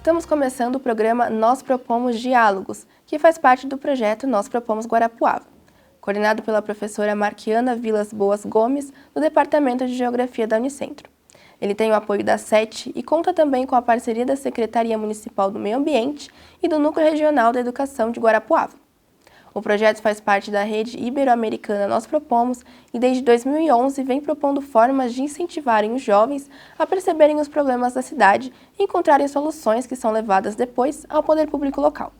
Estamos começando o programa Nós Propomos Diálogos, que faz parte do projeto Nós Propomos Guarapuava, coordenado pela professora Marquiana Vilas Boas Gomes, do Departamento de Geografia da Unicentro. Ele tem o apoio da SET e conta também com a parceria da Secretaria Municipal do Meio Ambiente e do Núcleo Regional da Educação de Guarapuava. O projeto faz parte da rede ibero-americana Nós Propomos e desde 2011 vem propondo formas de incentivarem os jovens a perceberem os problemas da cidade e encontrarem soluções que são levadas depois ao poder público local.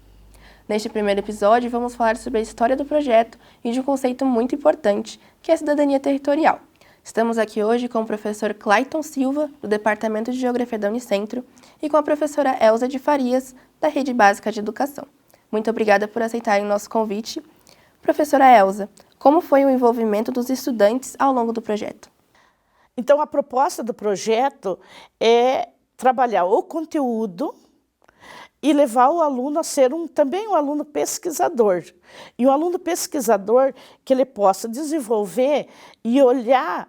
Neste primeiro episódio, vamos falar sobre a história do projeto e de um conceito muito importante, que é a cidadania territorial. Estamos aqui hoje com o professor Clayton Silva, do Departamento de Geografia da Unicentro, e com a professora Elza de Farias, da Rede Básica de Educação. Muito obrigada por aceitarem o nosso convite. Professora Elza, como foi o envolvimento dos estudantes ao longo do projeto? Então, a proposta do projeto é trabalhar o conteúdo e levar o aluno a ser também um aluno pesquisador. E um aluno pesquisador que ele possa desenvolver e olhar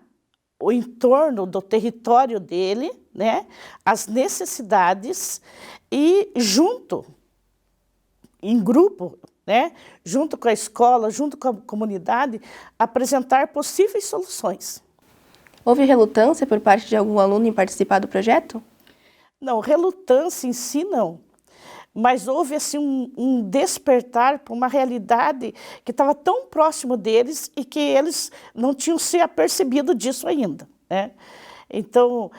o entorno do território dele, né, as necessidades e junto, em grupo, né, junto com a escola, junto com a comunidade, apresentar possíveis soluções. Houve relutância por parte de algum aluno em participar do projeto? Não, relutância em si não, mas houve assim, um despertar para uma realidade que estava tão próximo deles e que eles não tinham se apercebido disso ainda, né? Então,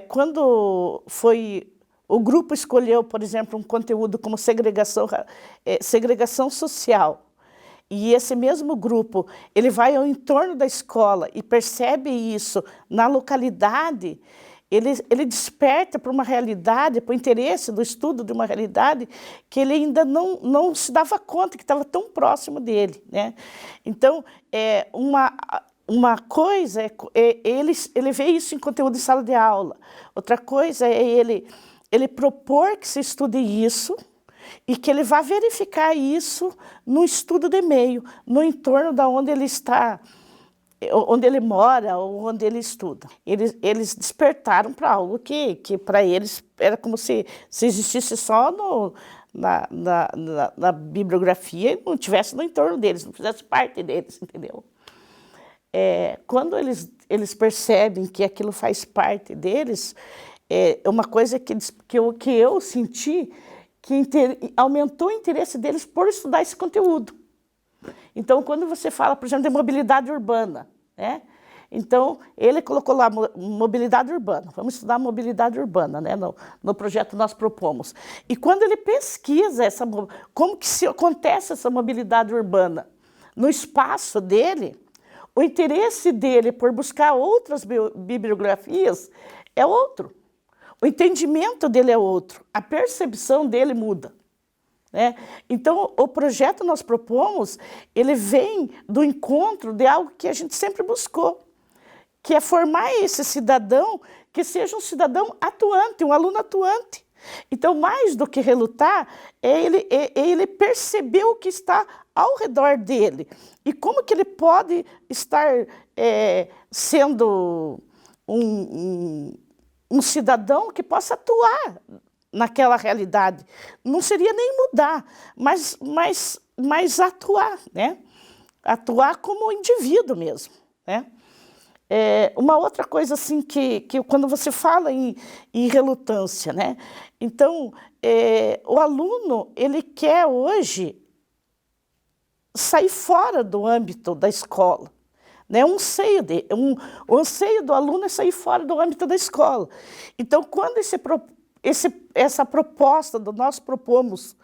quando foi... O grupo escolheu, por exemplo, um conteúdo como segregação social. E esse mesmo grupo, ele vai ao entorno da escola e percebe isso na localidade, ele desperta para uma realidade, para o interesse do estudo de uma realidade que ele ainda não se dava conta que estava tão próximo dele, né? Então, uma coisa é ele vê isso em conteúdo de sala de aula, outra coisa é ele propor que se estude isso e que ele vá verificar isso no estudo de meio, no entorno da onde ele está, onde ele mora ou onde ele estuda. Eles despertaram para algo que para eles era como se existisse só na bibliografia e não tivesse no entorno deles, não fizesse parte deles, entendeu? Quando eles percebem que aquilo faz parte deles, é uma coisa que eu senti que aumentou o interesse deles por estudar esse conteúdo. Então, quando você fala, por exemplo, de mobilidade urbana, né? Então, ele colocou lá mobilidade urbana, vamos estudar mobilidade urbana, né? No projeto Nós Propomos. E quando ele pesquisa como que acontece essa mobilidade urbana no espaço dele, o interesse dele por buscar outras bibliografias é outro. O entendimento dele é outro, a percepção dele muda, né? Então, o projeto Nós Propomos, ele vem do encontro de algo que a gente sempre buscou, que é formar esse cidadão que seja um cidadão atuante, um aluno atuante. Então, mais do que relutar, é ele perceber o que está ao redor dele e como que ele pode estar sendo um cidadão que possa atuar naquela realidade. Não seria nem mudar, mas atuar, né? Atuar como indivíduo mesmo, né? Uma outra coisa assim que quando você fala em relutância, né? Então, o aluno, ele quer hoje sair fora do âmbito da escola. Né? O anseio do aluno é sair fora do âmbito da escola. Então, quando essa proposta do Nós Propomos,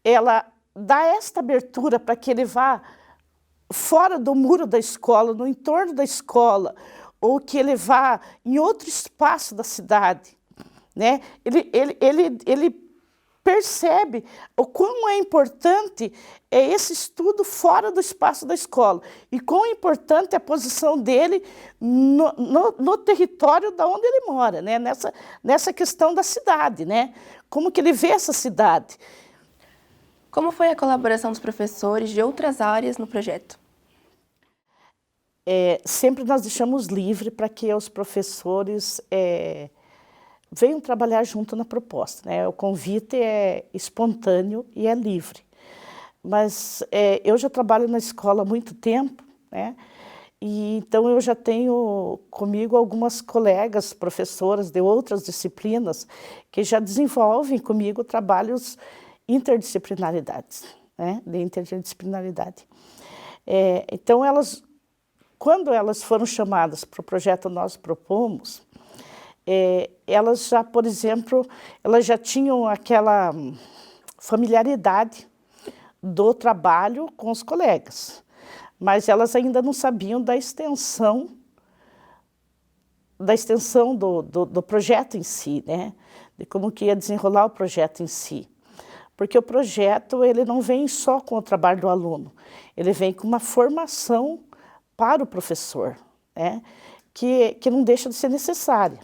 ela dá esta abertura para que ele vá fora do muro da escola, no entorno da escola, ou que ele vá em outro espaço da cidade, né? Ele percebe o quão é importante esse estudo fora do espaço da escola e quão importante é a posição dele no território da onde ele mora, né? Nessa questão da cidade, né? Como que ele vê essa cidade. Como foi a colaboração dos professores de outras áreas no projeto? Sempre nós deixamos livre para que os professores venham trabalhar junto na proposta, né? O convite é espontâneo e é livre. Mas eu já trabalho na escola há muito tempo, né? E então eu já tenho comigo algumas colegas, professoras de outras disciplinas, que já desenvolvem comigo trabalhos interdisciplinaridades, né? De interdisciplinaridade. Então quando elas foram chamadas para o projeto Nós Propomos, elas já, por exemplo, elas já tinham aquela familiaridade do trabalho com os colegas, mas elas ainda não sabiam da extensão do projeto em si, né? De como que ia desenrolar o projeto em si. Porque o projeto, ele não vem só com o trabalho do aluno, ele vem com uma formação para o professor, né? Que não deixa de ser necessária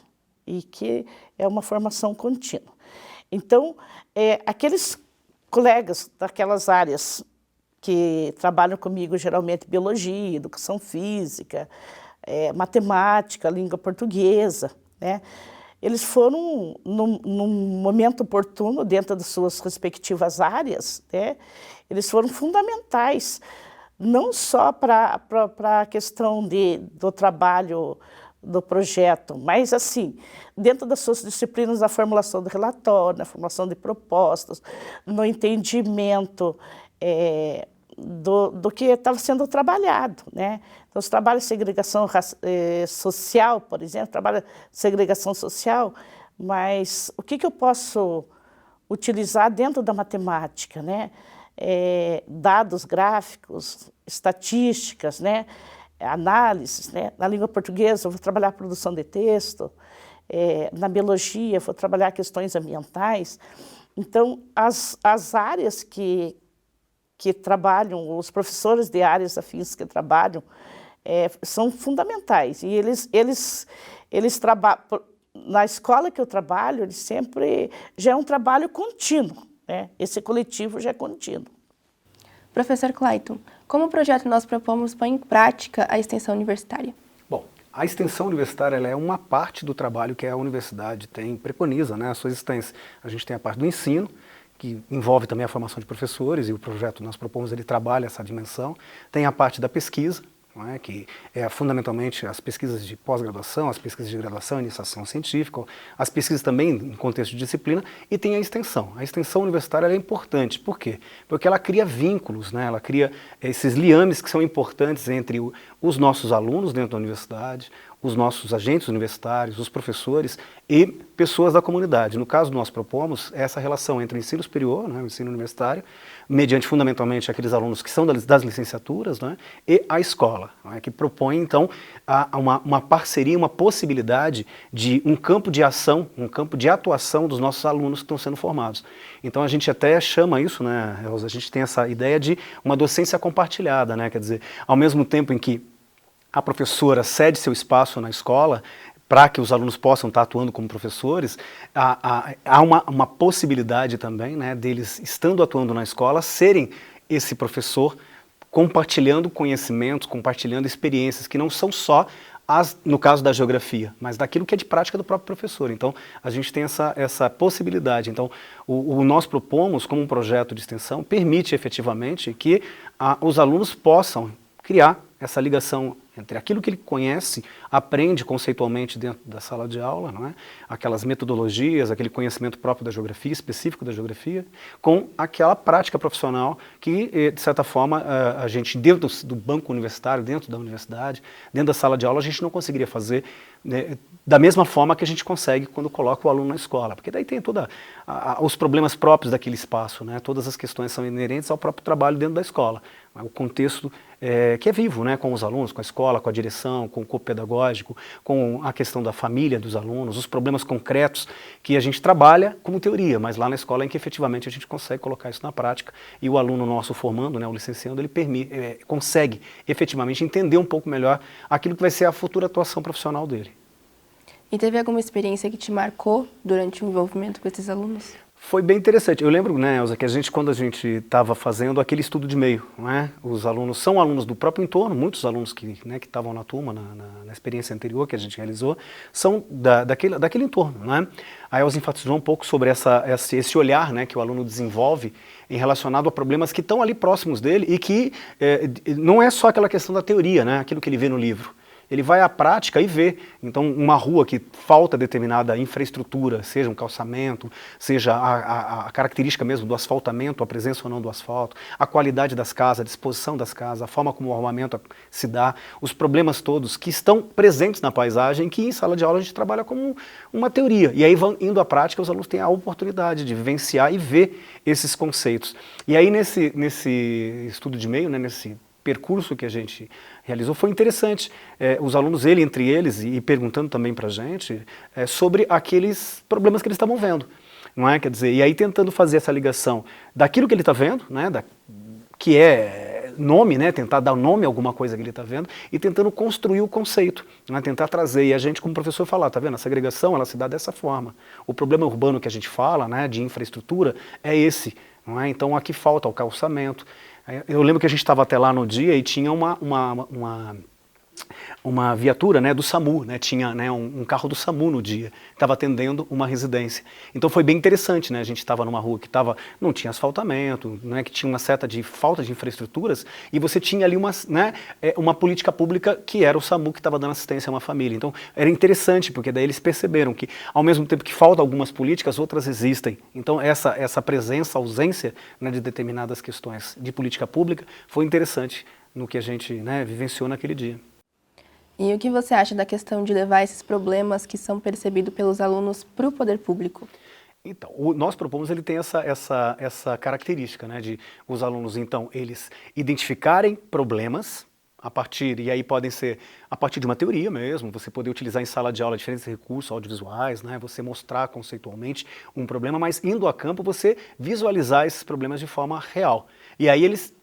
e que é uma formação contínua. Então, aqueles colegas daquelas áreas que trabalham comigo, geralmente biologia, educação física, matemática, língua portuguesa, né? Eles foram, num momento oportuno, dentro das suas respectivas áreas, né? Eles foram fundamentais, não só para a questão do trabalho do projeto, mas assim, dentro das suas disciplinas, na formulação do relatório, na formulação de propostas, no entendimento do que estava sendo trabalhado, né? Então, os trabalhos de segregação social, por exemplo, trabalho de segregação social, mas o que eu posso utilizar dentro da matemática, né? Dados gráficos, estatísticas, né? Análises, né? Na língua portuguesa eu vou trabalhar a produção de texto, na biologia eu vou trabalhar questões ambientais. Então, as áreas que trabalham, os professores de áreas afins que trabalham, são fundamentais. E eles trabalham, na escola que eu trabalho, eles sempre, já é um trabalho contínuo, né? Esse coletivo já é contínuo. Professor Clayton, como o projeto Nós Propomos põe em prática a extensão universitária? Bom, a extensão universitária ela é uma parte do trabalho que a universidade preconiza, né, a sua existência. A gente tem a parte do ensino, que envolve também a formação de professores, e o projeto Nós Propomos, ele trabalha essa dimensão. Tem a parte da pesquisa, não é, que é fundamentalmente as pesquisas de pós-graduação, as pesquisas de graduação, iniciação científica, as pesquisas também em contexto de disciplina, e tem a extensão. A extensão universitária ela é importante, por quê? Porque ela cria vínculos, né, ela cria esses liames que são importantes entre os nossos alunos dentro da universidade, os nossos agentes universitários, os professores e pessoas da comunidade. No caso, nós propomos essa relação entre o ensino superior, né, o ensino universitário, mediante fundamentalmente aqueles alunos que são das licenciaturas, né, e a escola, né, que propõe então uma parceria, uma possibilidade de um campo de ação, um campo de atuação dos nossos alunos que estão sendo formados. Então a gente até chama isso, né, Rosa, a gente tem essa ideia de uma docência compartilhada, né, quer dizer, ao mesmo tempo em que a professora cede seu espaço na escola para que os alunos possam estar atuando como professores, há uma possibilidade também, né, deles, estando atuando na escola, serem esse professor compartilhando conhecimentos, compartilhando experiências que não são só no caso da geografia, mas daquilo que é de prática do próprio professor. Então, a gente tem essa possibilidade. Então, nós propomos, como um projeto de extensão, permite efetivamente que os alunos possam criar essa ligação entre aquilo que ele conhece, aprende conceitualmente dentro da sala de aula, não é? Aquelas metodologias, aquele conhecimento próprio da geografia, específico da geografia, com aquela prática profissional que, de certa forma, a gente, dentro do banco universitário, dentro da universidade, dentro da sala de aula, a gente não conseguiria fazer, né, da mesma forma que a gente consegue quando coloca o aluno na escola, porque daí tem todos os problemas próprios daquele espaço, né? Todas as questões são inerentes ao próprio trabalho dentro da escola. O contexto que é vivo, né, com os alunos, com a escola, com a direção, com o corpo pedagógico, com a questão da família dos alunos, os problemas concretos que a gente trabalha como teoria, mas lá na escola é em que efetivamente a gente consegue colocar isso na prática e o aluno nosso formando, né, o licenciando, ele consegue efetivamente entender um pouco melhor aquilo que vai ser a futura atuação profissional dele. E teve alguma experiência que te marcou durante o envolvimento com esses alunos? Foi bem interessante. Eu lembro, né, Elza, que quando a gente estava fazendo aquele estudo de meio, não é? Os alunos são alunos do próprio entorno, muitos alunos que estavam na turma, na experiência anterior que a gente realizou, são daquele entorno, não é? A Elza enfatizou um pouco sobre esse olhar, né, que o aluno desenvolve em relacionado a problemas que estão ali próximos dele e que não é só aquela questão da teoria, né, aquilo que ele vê no livro. Ele vai à prática e vê. Então, uma rua que falta determinada infraestrutura, seja um calçamento, seja a característica mesmo do asfaltamento, a presença ou não do asfalto, a qualidade das casas, a disposição das casas, a forma como o arrumamento se dá, os problemas todos que estão presentes na paisagem, que em sala de aula a gente trabalha como uma teoria. E aí, indo à prática, os alunos têm a oportunidade de vivenciar e ver esses conceitos. E aí, nesse estudo de meio, né, nesse percurso que a gente realizou, foi interessante. Os alunos, entre eles, e perguntando também para a gente, sobre aqueles problemas que eles estavam vendo. Não é? Quer dizer, e aí tentando fazer essa ligação daquilo que ele está vendo, né, que é nome, né, tentar dar nome a alguma coisa que ele está vendo, e tentando construir o conceito, né, tentar trazer, e a gente como professor falar, tá vendo, a segregação ela se dá dessa forma. O problema urbano que a gente fala, né, de infraestrutura, é esse. Não é? Então aqui falta o calçamento. Eu lembro que a gente estava até lá no dia e tinha uma viatura, né, do SAMU, né, tinha, né, um carro do SAMU no dia, estava atendendo uma residência. Então foi bem interessante, né, a gente estava numa rua que não tinha asfaltamento, né, que tinha uma certa falta de infraestruturas, e você tinha ali uma política pública que era o SAMU que estava dando assistência a uma família. Então era interessante, porque daí eles perceberam que ao mesmo tempo que faltam algumas políticas, outras existem. Então essa presença, ausência, né, de determinadas questões de política pública foi interessante no que a gente, né, vivenciou naquele dia. E o que você acha da questão de levar esses problemas que são percebidos pelos alunos para o poder público? Então, nós propomos, ele tem essa característica, né, de os alunos, então, eles identificarem problemas e aí podem ser a partir de uma teoria mesmo, você poder utilizar em sala de aula diferentes recursos audiovisuais, né, você mostrar conceitualmente um problema, mas indo a campo você visualizar esses problemas de forma real. E aí eles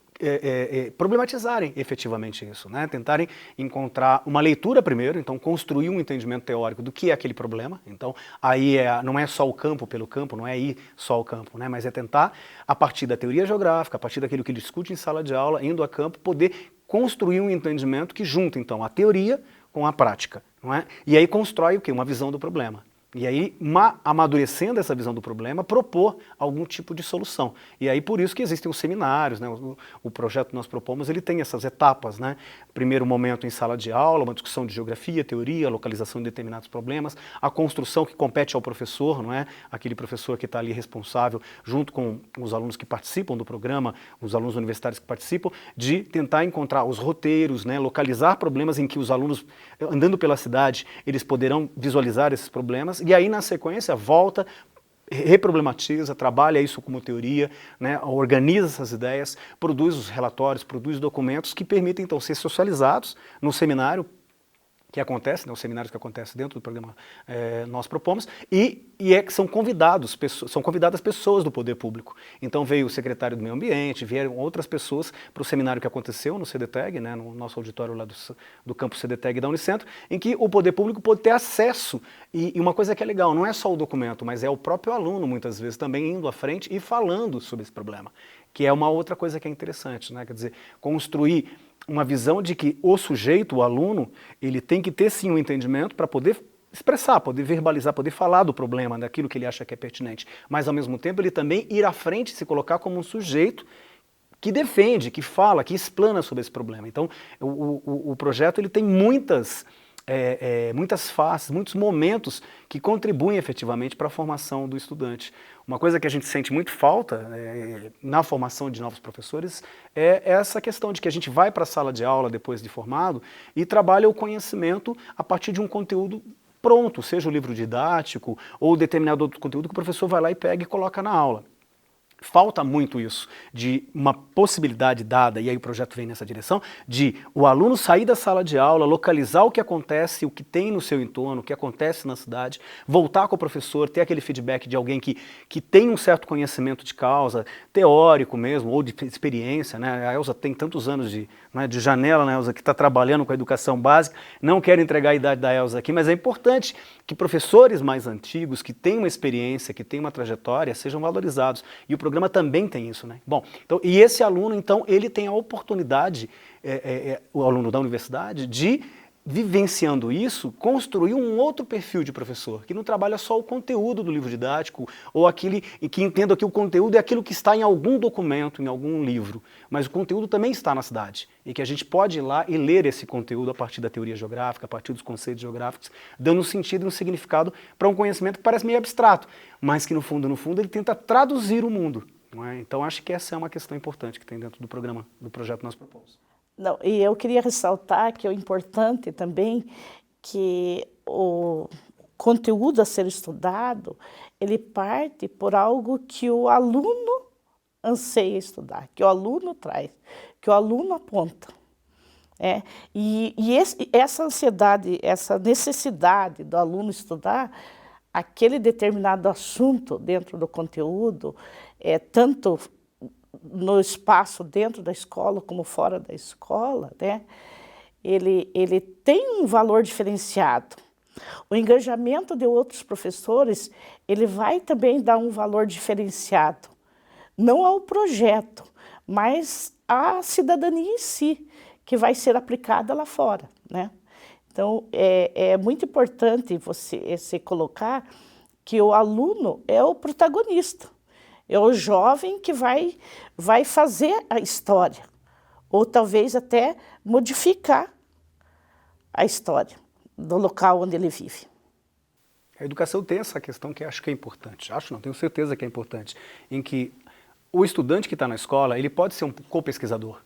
problematizarem efetivamente isso, né? Tentarem encontrar uma leitura primeiro, então construir um entendimento teórico do que é aquele problema. Então aí não é só o campo pelo campo, não é ir só ao campo, né? Mas é tentar, a partir da teoria geográfica, a partir daquilo que ele discute em sala de aula, indo a campo, poder construir um entendimento que junta então a teoria com a prática, não é? E aí constrói o quê? Uma visão do problema. E aí, amadurecendo essa visão do problema, propor algum tipo de solução. E aí, por isso que existem os seminários, né? O projeto que nós propomos, ele tem essas etapas, né? Primeiro momento em sala de aula, uma discussão de geografia, teoria, localização de determinados problemas, a construção que compete ao professor, não é? Aquele professor que está ali responsável, junto com os alunos que participam do programa, os alunos universitários que participam, de tentar encontrar os roteiros, né? Localizar problemas em que os alunos, andando pela cidade, eles poderão visualizar esses problemas. E aí, na sequência, volta, reproblematiza, trabalha isso como teoria, né, organiza essas ideias, produz os relatórios, produz documentos que permitem, então, ser socializados no seminário que acontece, né, os seminários que acontecem dentro do programa nós propomos, e que são convidadas pessoas do poder público. Então veio o secretário do Meio Ambiente, vieram outras pessoas para o seminário que aconteceu no CDTEG, né, no nosso auditório lá do campus CDTEG da Unicentro, em que o poder público pôde ter acesso, e uma coisa que é legal, não é só o documento, mas é o próprio aluno, muitas vezes, também indo à frente e falando sobre esse problema, que é uma outra coisa que é interessante, né, quer dizer, construir uma visão de que o sujeito, o aluno, ele tem que ter sim um entendimento para poder expressar, poder verbalizar, poder falar do problema, daquilo que ele acha que é pertinente, mas ao mesmo tempo ele também ir à frente e se colocar como um sujeito que defende, que fala, que explana sobre esse problema. Então o projeto ele tem muitas faces, muitos momentos que contribuem efetivamente para a formação do estudante. Uma coisa que a gente sente muito falta na formação de novos professores é essa questão de que a gente vai para a sala de aula depois de formado e trabalha o conhecimento a partir de um conteúdo pronto, seja o livro didático ou determinado outro conteúdo que o professor vai lá e pega e coloca na aula. Falta muito isso, de uma possibilidade dada, e aí o projeto vem nessa direção, de o aluno sair da sala de aula, localizar o que acontece, o que tem no seu entorno, o que acontece na cidade, voltar com o professor, ter aquele feedback de alguém que tem um certo conhecimento de causa, teórico mesmo, ou de experiência, né? A Elza tem tantos anos né, de janela na Elza, que está trabalhando com a educação básica. Não quero entregar a idade da Elza aqui, mas é importante que professores mais antigos, que têm uma experiência, que têm uma trajetória, sejam valorizados. E o programa também tem isso, né? Bom, então, e esse aluno, então, ele tem a oportunidade, o aluno da universidade, de, vivenciando isso, construir um outro perfil de professor, que não trabalha só o conteúdo do livro didático, ou aquele que entenda que o conteúdo é aquilo que está em algum documento, em algum livro, mas o conteúdo também está na cidade, e que a gente pode ir lá e ler esse conteúdo a partir da teoria geográfica, a partir dos conceitos geográficos, dando um sentido e um significado para um conhecimento que parece meio abstrato, mas que no fundo, ele tenta traduzir o mundo. Não é? Então acho que essa é uma questão importante que tem dentro do programa, do projeto Nós Propomos. Não, e eu queria ressaltar que é importante também que o conteúdo a ser estudado, ele parte por algo que o aluno anseia estudar, que o aluno traz, que o aluno aponta. Essa ansiedade, essa necessidade do aluno estudar aquele determinado assunto dentro do conteúdo, tanto no espaço dentro da escola como fora da escola, né? Ele tem um valor diferenciado. O engajamento de outros professores, ele vai também dar um valor diferenciado, não ao projeto, mas à cidadania em si, que vai ser aplicada lá fora, né? Então, é muito importante você colocar que o aluno é o protagonista. É o jovem que vai fazer a história, ou talvez até modificar a história do local onde ele vive. A educação tem essa questão que acho que é importante, tenho certeza que é importante, em que o estudante que está na escola, ele pode ser um co-pesquisador.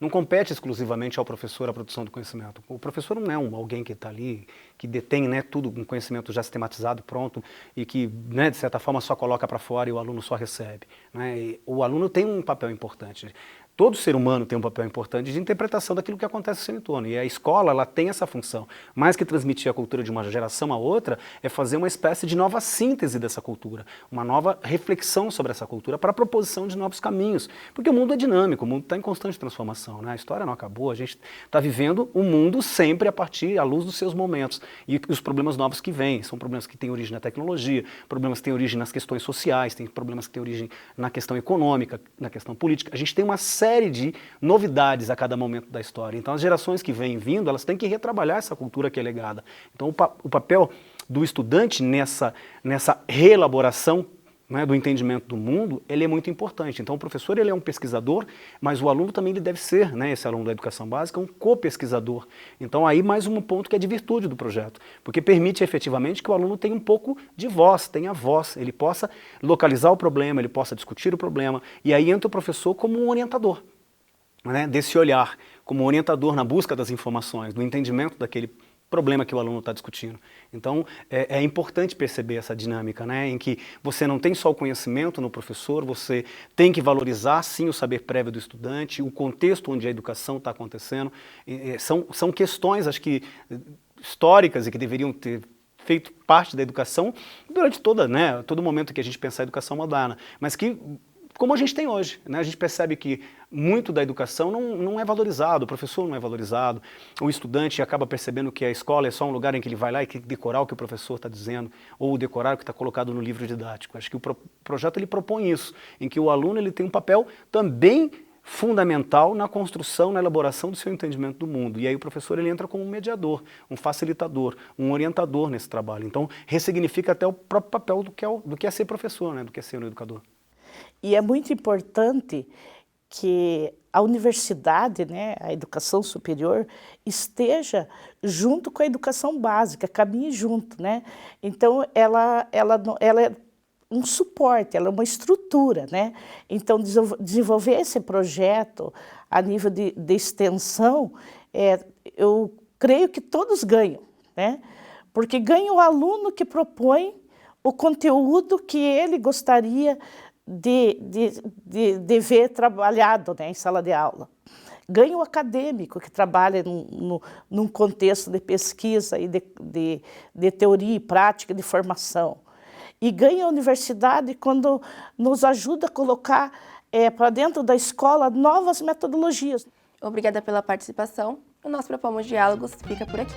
Não compete exclusivamente ao professor a produção do conhecimento. O professor não é alguém que está ali, que detém, né, tudo, um conhecimento já sistematizado, pronto, e que, né, de certa forma, só coloca para fora e o aluno só recebe. Né? E o aluno tem um papel importante. Todo ser humano tem um papel importante de interpretação daquilo que acontece no seu entorno. E a escola, ela tem essa função. Mais que transmitir a cultura de uma geração a outra, é fazer uma espécie de nova síntese dessa cultura, uma nova reflexão sobre essa cultura para a proposição de novos caminhos. Porque o mundo é dinâmico, o mundo está em constante transformação. Né? A história não acabou, a gente está vivendo o mundo sempre à luz dos seus momentos. E os problemas novos que vêm, são problemas que têm origem na tecnologia, problemas que têm origem nas questões sociais, tem problemas que têm origem na questão econômica, na questão política. A gente tem uma série de novidades a cada momento da história. Então as gerações que vêm vindo, elas têm que retrabalhar essa cultura que é legada. Então o papel do estudante nessa reelaboração, né, do entendimento do mundo, ele é muito importante. Então o professor, ele é um pesquisador, mas o aluno também ele deve ser, né, esse aluno da educação básica, um co-pesquisador. Então aí mais um ponto que é de virtude do projeto, porque permite efetivamente que o aluno tenha um pouco de voz, tenha voz, ele possa localizar o problema, ele possa discutir o problema, e aí entra o professor como um orientador, né, desse olhar, como orientador na busca das informações, do entendimento daquele problema que o aluno está discutindo. Então, é importante perceber essa dinâmica, né, em que você não tem só o conhecimento no professor, você tem que valorizar, sim, o saber prévio do estudante, o contexto onde a educação está acontecendo. São questões, acho que, históricas e que deveriam ter feito parte da educação durante todo momento que a gente pensar a educação moderna, mas que, como a gente tem hoje, né? A gente percebe que muito da educação não é valorizado, o professor não é valorizado, o estudante acaba percebendo que a escola é só um lugar em que ele vai lá e tem que decorar o que o professor está dizendo, ou decorar o que está colocado no livro didático. Acho que o projeto ele propõe isso, em que o aluno ele tem um papel também fundamental na construção, na elaboração do seu entendimento do mundo. E aí o professor ele entra como um mediador, um facilitador, um orientador nesse trabalho. Então ressignifica até o próprio papel do que é ser professor, né? Do que é ser um educador. E é muito importante que a universidade, né, a educação superior, esteja junto com a educação básica, caminhe junto, né? Então, ela é um suporte, ela é uma estrutura, né? Então, desenvolver esse projeto a nível de extensão, eu creio que todos ganham, né? Porque ganha o aluno que propõe o conteúdo que ele gostaria de ver trabalhado, né, em sala de aula. Ganha o acadêmico que trabalha num contexto de pesquisa e de teoria e prática, de formação. E ganha a universidade quando nos ajuda a colocar para dentro da escola novas metodologias. Obrigada pela participação. O Nós Propomos Diálogos fica por aqui.